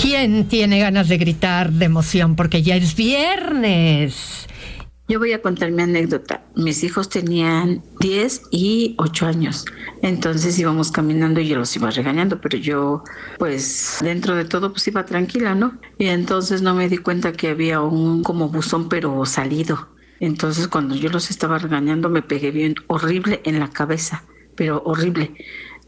¿Quién tiene ganas de gritar de emoción? Porque ya es viernes. Yo voy a contar mi anécdota. Mis hijos tenían 10 y 8 años. Entonces íbamos caminando y yo los iba regañando, pero yo, pues, dentro de todo, pues iba tranquila, ¿no? Y entonces no me di cuenta que había un como buzón, pero salido. Entonces cuando yo los estaba regañando me pegué bien horrible en la cabeza, pero horrible.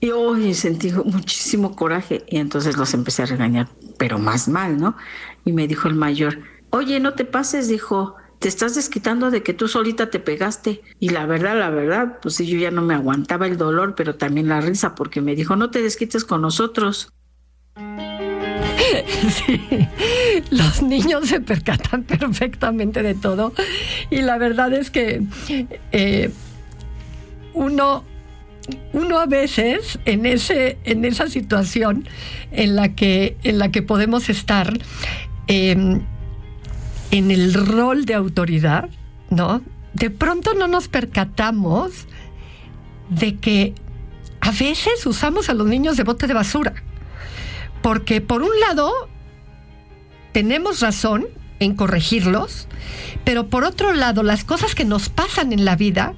Y hoy sentí muchísimo coraje y entonces los empecé a regañar, pero más mal, ¿no? Y me dijo el mayor, oye, no te pases, dijo, te estás desquitando de que tú solita te pegaste. Y la verdad, pues sí, yo ya no me aguantaba el dolor, pero también la risa, porque me dijo, no te desquites con nosotros. Sí, los niños se percatan perfectamente de todo y la verdad es que uno a veces en esa situación en la que podemos estar en el rol de autoridad, ¿no? De pronto no nos percatamos de que a veces usamos a los niños de bote de basura. Porque por un lado tenemos razón en corregirlos, pero por otro lado las cosas que nos pasan en la vida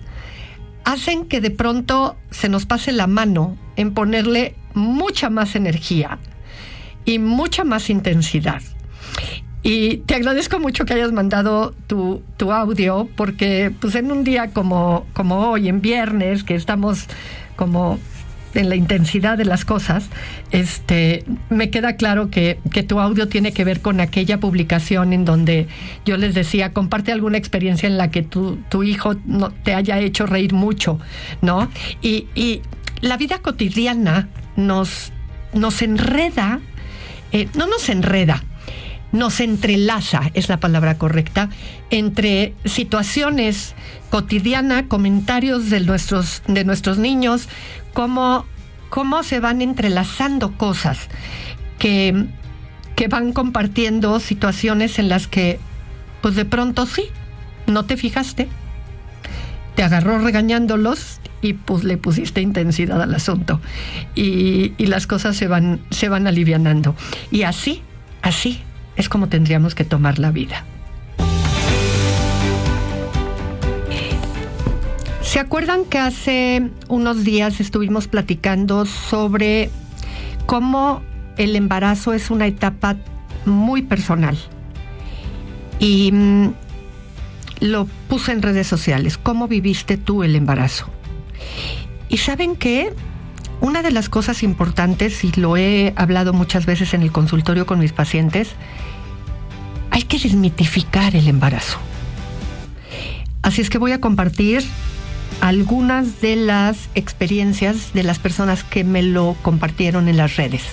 hacen que de pronto se nos pase la mano en ponerle mucha más energía y mucha más intensidad. Y te agradezco mucho que hayas mandado tu audio, porque pues en un día como hoy, en viernes, que estamos como en la intensidad de las cosas, me queda claro que tu audio tiene que ver con aquella publicación en donde yo les decía, comparte alguna experiencia en la que tu hijo no te haya hecho reír mucho, ¿no? Y la vida cotidiana nos enreda, no nos enreda, nos entrelaza, es la palabra correcta, entre situaciones cotidianas, comentarios de nuestros niños, cómo se van entrelazando cosas que van compartiendo situaciones en las que, pues de pronto sí, no te fijaste, te agarró regañándolos y pues le pusiste intensidad al asunto y las cosas se van alivianando. Y así es como tendríamos que tomar la vida. ¿Se acuerdan que hace unos días estuvimos platicando sobre cómo el embarazo es una etapa muy personal? Y lo puse en redes sociales. ¿Cómo viviste tú el embarazo? Y ¿saben qué? Una de las cosas importantes, y lo he hablado muchas veces en el consultorio con mis pacientes, hay que desmitificar el embarazo. Así es que voy a compartir algunas de las experiencias de las personas que me lo compartieron en las redes.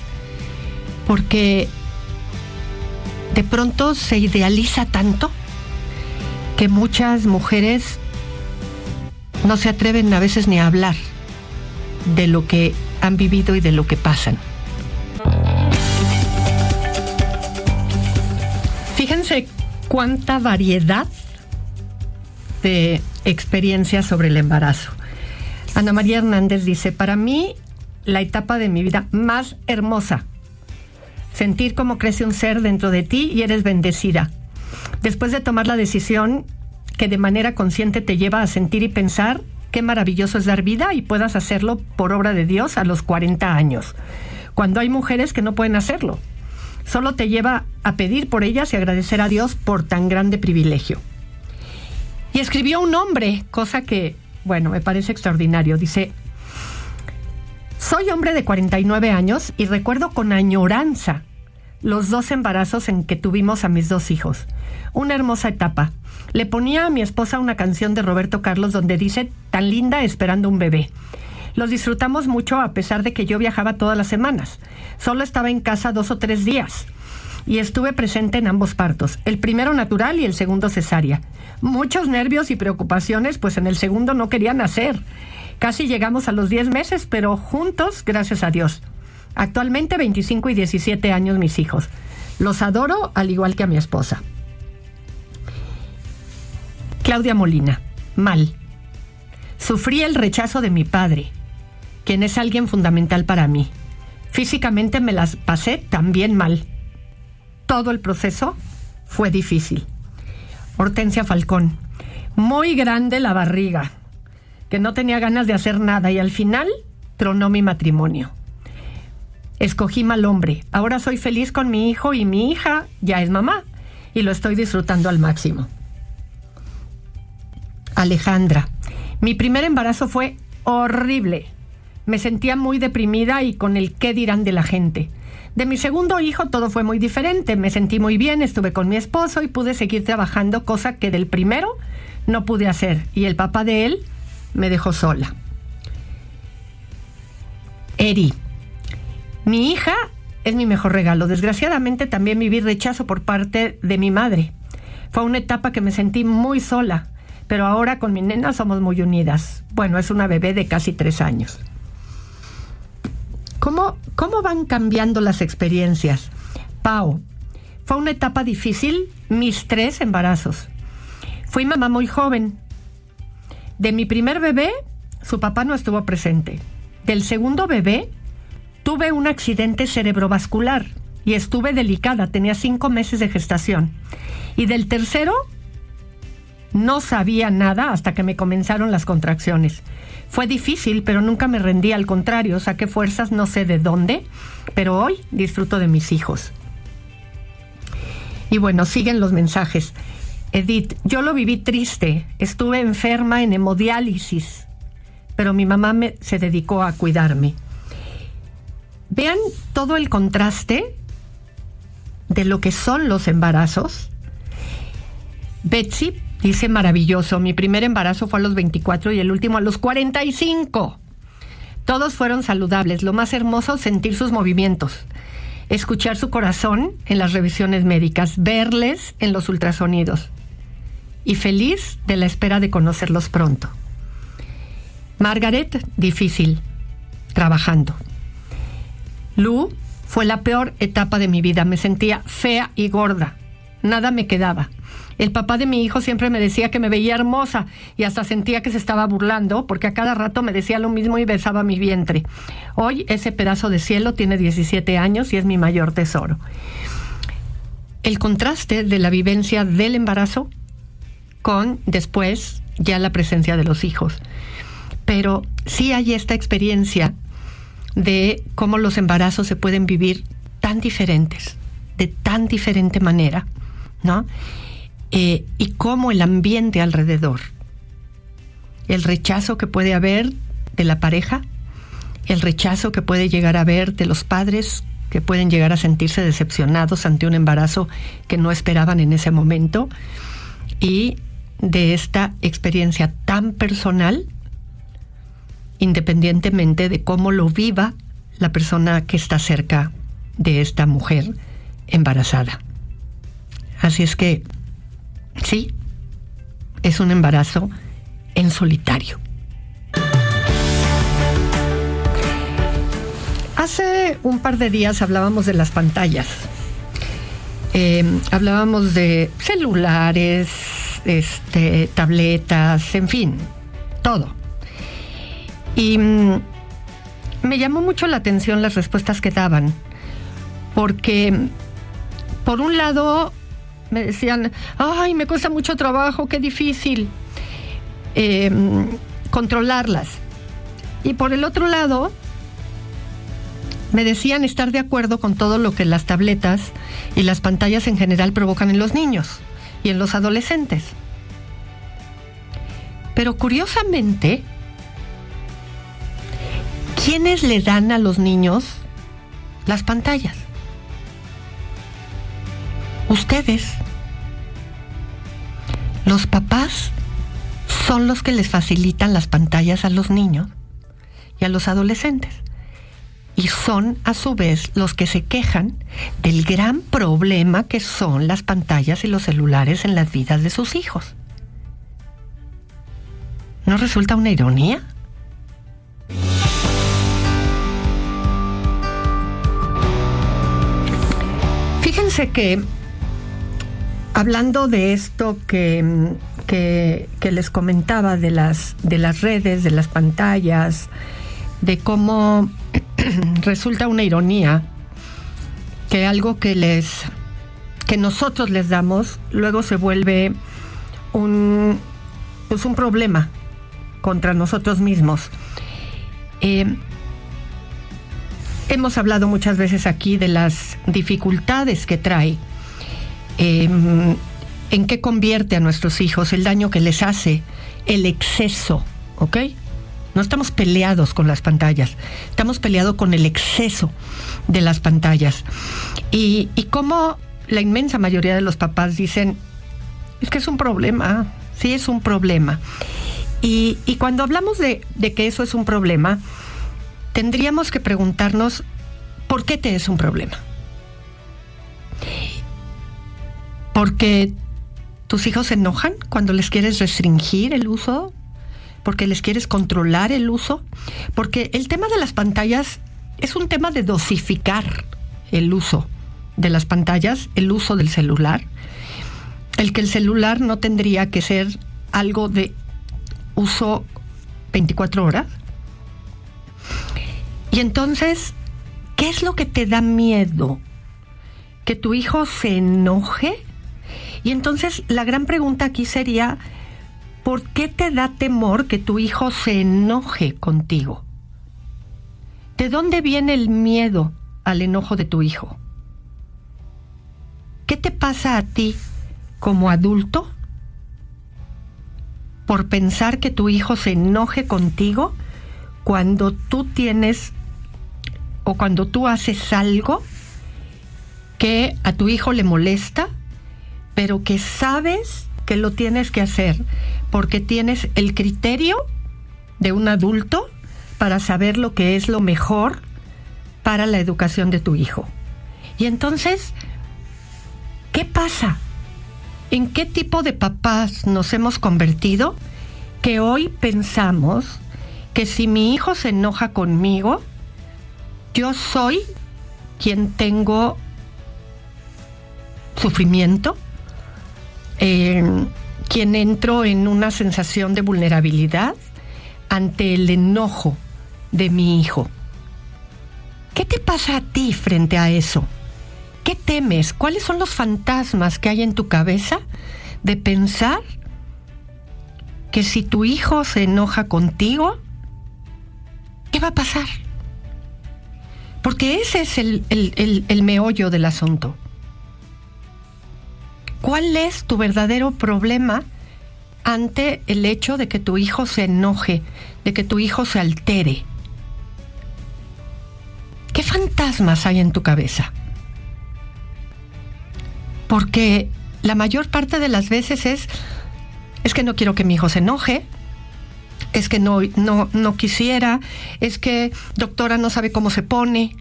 Porque de pronto se idealiza tanto que muchas mujeres no se atreven a veces ni a hablar de lo que han vivido y de lo que pasan. Fíjense cuánta variedad de experiencias sobre el embarazo. Ana María Hernández dice, para mí, la etapa de mi vida más hermosa. Sentir cómo crece un ser dentro de ti y eres bendecida. Después de tomar la decisión que de manera consciente te lleva a sentir y pensar qué maravilloso es dar vida y puedas hacerlo por obra de Dios a los 40 años. Cuando hay mujeres que no pueden hacerlo. Solo te lleva a pedir por ellas y agradecer a Dios por tan grande privilegio. Y escribió un hombre, cosa que, bueno, me parece extraordinario. Dice, soy hombre de 49 años y recuerdo con añoranza los 2 embarazos en que tuvimos a mis 2 hijos. Una hermosa etapa. Le ponía a mi esposa una canción de Roberto Carlos donde dice, tan linda esperando un bebé. Los disfrutamos mucho a pesar de que yo viajaba todas las semanas. Solo estaba en casa 2 o 3 días. Y estuve presente en ambos partos, el primero natural y el segundo cesárea. Muchos nervios y preocupaciones, pues en el segundo no quería nacer. Casi llegamos a los 10 meses, pero juntos, gracias a Dios. Actualmente 25 y 17 años mis hijos. Los adoro al igual que a mi esposa. Claudia Molina, mal. Sufrí el rechazo de mi padre, quien es alguien fundamental para mí. Físicamente me las pasé también mal. todo el proceso fue difícil. Hortensia Falcón, muy grande la barriga, que no tenía ganas de hacer nada y al final tronó mi matrimonio. Escogí mal hombre. Ahora soy feliz con mi hijo y mi hija ya es mamá y lo estoy disfrutando al máximo. Alejandra, mi primer embarazo fue horrible. Me sentía muy deprimida y con el qué dirán de la gente. De mi segundo hijo todo fue muy diferente. Me sentí muy bien, estuve con mi esposo y pude seguir trabajando, cosa que del primero no pude hacer. Y el papá de él me dejó sola. Eri, mi hija es mi mejor regalo. Desgraciadamente también viví rechazo por parte de mi madre. Fue una etapa que me sentí muy sola, pero ahora con mi nena somos muy unidas. Bueno, es una bebé de casi 3 años. ¿Cómo van cambiando las experiencias? Pau, fue una etapa difícil, mis 3 embarazos. Fui mamá muy joven. De mi primer bebé, su papá no estuvo presente. Del segundo bebé, tuve un accidente cerebrovascular y estuve delicada, tenía 5 meses de gestación. Y del tercero, no sabía nada hasta que me comenzaron las contracciones. Fue difícil, pero nunca me rendí, al contrario, saqué fuerzas no sé de dónde, pero hoy disfruto de mis hijos. Y bueno, siguen los mensajes. Edith, yo lo viví triste, estuve enferma en hemodiálisis, pero mi mamá se dedicó a cuidarme. Vean todo el contraste de lo que son los embarazos. Betsy dice, maravilloso, mi primer embarazo fue a los 24 y el último a los 45. Todos fueron saludables, lo más hermoso, sentir sus movimientos, escuchar su corazón en las revisiones médicas, verles en los ultrasonidos y feliz de la espera de conocerlos pronto. Margaret, difícil, trabajando. Lu, fue la peor etapa de mi vida, me sentía fea y gorda, nada me quedaba. El papá de mi hijo siempre me decía que me veía hermosa y hasta sentía que se estaba burlando porque a cada rato me decía lo mismo y besaba mi vientre. Hoy ese pedazo de cielo tiene 17 años y es mi mayor tesoro. El contraste de la vivencia del embarazo con después ya la presencia de los hijos. Pero sí hay esta experiencia de cómo los embarazos se pueden vivir tan diferentes, de tan diferente manera, ¿no? Y cómo el ambiente alrededor, el rechazo que puede haber de la pareja, el rechazo que puede llegar a haber de los padres, que pueden llegar a sentirse decepcionados ante un embarazo que no esperaban en ese momento, y de esta experiencia tan personal, independientemente de cómo lo viva la persona que está cerca de esta mujer embarazada. Así es que sí, es un embarazo en solitario. Hace un par de días hablábamos de las pantallas. Hablábamos de celulares, tabletas, en fin, todo. Y me llamó mucho la atención las respuestas que daban, porque por un lado me decían, ay, me cuesta mucho trabajo, qué difícil controlarlas. Y por el otro lado, me decían estar de acuerdo con todo lo que las tabletas y las pantallas en general provocan en los niños y en los adolescentes. Pero curiosamente, ¿quiénes le dan a los niños las pantallas? Ustedes. Los papás son los que les facilitan las pantallas a los niños y a los adolescentes. Y son, a su vez, los que se quejan del gran problema que son las pantallas y los celulares en las vidas de sus hijos. ¿No resulta una ironía? Fíjense que, hablando de esto que les comentaba de las redes, de las pantallas, de cómo resulta una ironía que algo que les que nosotros les damos, luego se vuelve un problema contra nosotros mismos. Hemos hablado muchas veces aquí de las dificultades que trae, en qué convierte a nuestros hijos, el daño que les hace, el exceso, ¿ok? No estamos peleados con las pantallas, estamos peleados con el exceso de las pantallas. Y cómo la inmensa mayoría de los papás dicen, es que es un problema, sí es un problema. Y cuando hablamos de que eso es un problema, tendríamos que preguntarnos, ¿por qué te es un problema? ¿Porque tus hijos se enojan cuando les quieres restringir el uso? ¿Porque les quieres controlar el uso? Porque el tema de las pantallas es un tema de dosificar el uso de las pantallas, el uso del celular. El que el celular no tendría que ser algo de uso 24 horas. Y entonces, ¿qué es lo que te da miedo? ¿Que tu hijo se enoje? Y entonces la gran pregunta aquí sería, ¿por qué te da temor que tu hijo se enoje contigo? ¿De dónde viene el miedo al enojo de tu hijo? ¿Qué te pasa a ti como adulto por pensar que tu hijo se enoje contigo cuando tú tienes o cuando tú haces algo que a tu hijo le molesta, pero que sabes que lo tienes que hacer porque tienes el criterio de un adulto para saber lo que es lo mejor para la educación de tu hijo? Y entonces, ¿qué pasa? ¿En qué tipo de papás nos hemos convertido que hoy pensamos que si mi hijo se enoja conmigo, yo soy quien tengo sufrimiento, quien entro en una sensación de vulnerabilidad ante el enojo de mi hijo? ¿Qué te pasa a ti frente a eso? ¿Qué temes? ¿Cuáles son los fantasmas que hay en tu cabeza de pensar que si tu hijo se enoja contigo, ¿qué va a pasar? Porque ese es el meollo del asunto. ¿Cuál es tu verdadero problema ante el hecho de que tu hijo se enoje, de que tu hijo se altere? ¿Qué fantasmas hay en tu cabeza? Porque la mayor parte de las veces es que no quiero que mi hijo se enoje, es que no quisiera, es que doctora no sabe cómo se pone.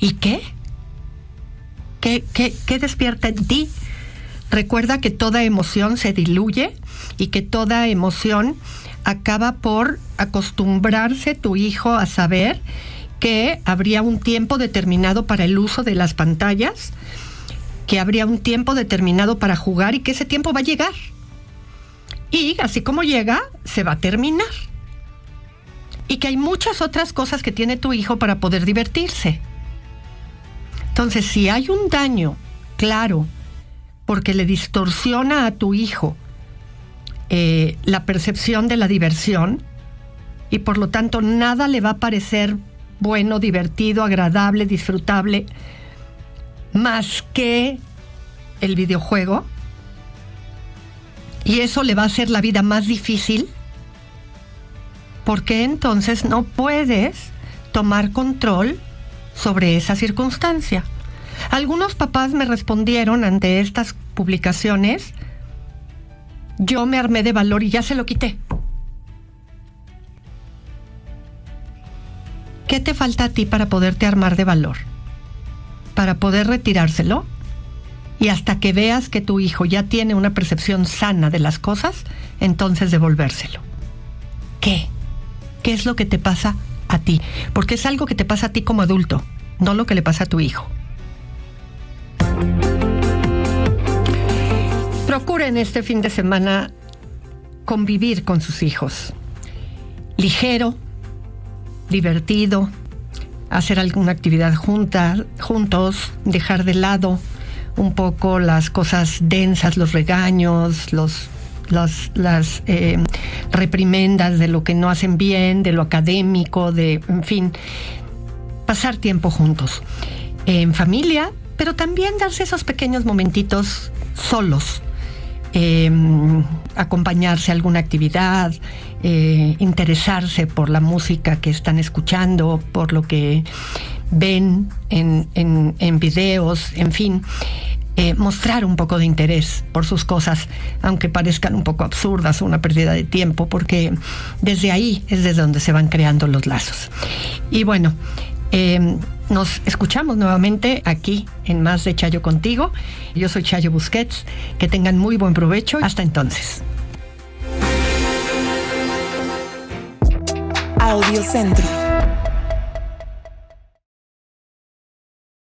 ¿Y qué? ¿Qué despierta en ti? Recuerda que toda emoción se diluye y que toda emoción acaba por acostumbrarse tu hijo a saber que habría un tiempo determinado para el uso de las pantallas, que habría un tiempo determinado para jugar y que ese tiempo va a llegar. Y así como llega, se va a terminar. Y que hay muchas otras cosas que tiene tu hijo para poder divertirse. Entonces, si hay un daño claro, porque le distorsiona a tu hijo la percepción de la diversión, y por lo tanto nada le va a parecer bueno, divertido, agradable, disfrutable, más que el videojuego, y eso le va a hacer la vida más difícil, porque entonces no puedes tomar control sobre esa circunstancia. Algunos papás me respondieron ante estas publicaciones, yo me armé de valor y ya se lo quité. ¿Qué te falta a ti para poderte armar de valor? Para poder retirárselo y hasta que veas que tu hijo ya tiene una percepción sana de las cosas, entonces devolvérselo. ¿Qué? ¿Qué es lo que te pasa a ti? Porque es algo que te pasa a ti como adulto, no lo que le pasa a tu hijo. Procuren este fin de semana convivir con sus hijos. Ligero, divertido, hacer alguna actividad juntos, dejar de lado un poco las cosas densas, los regaños, las reprimendas de lo que no hacen bien, de lo académico, en fin, pasar tiempo juntos, en familia, pero también darse esos pequeños momentitos solos, acompañarse a alguna actividad, interesarse por la música que están escuchando, por lo que ven en videos, en fin, mostrar un poco de interés por sus cosas, aunque parezcan un poco absurdas o una pérdida de tiempo, porque desde ahí es desde donde se van creando los lazos. Y bueno, nos escuchamos nuevamente aquí en Más de Chayo Contigo. Yo soy Chayo Busquets. Que tengan muy buen provecho. Hasta entonces. Audiocentro.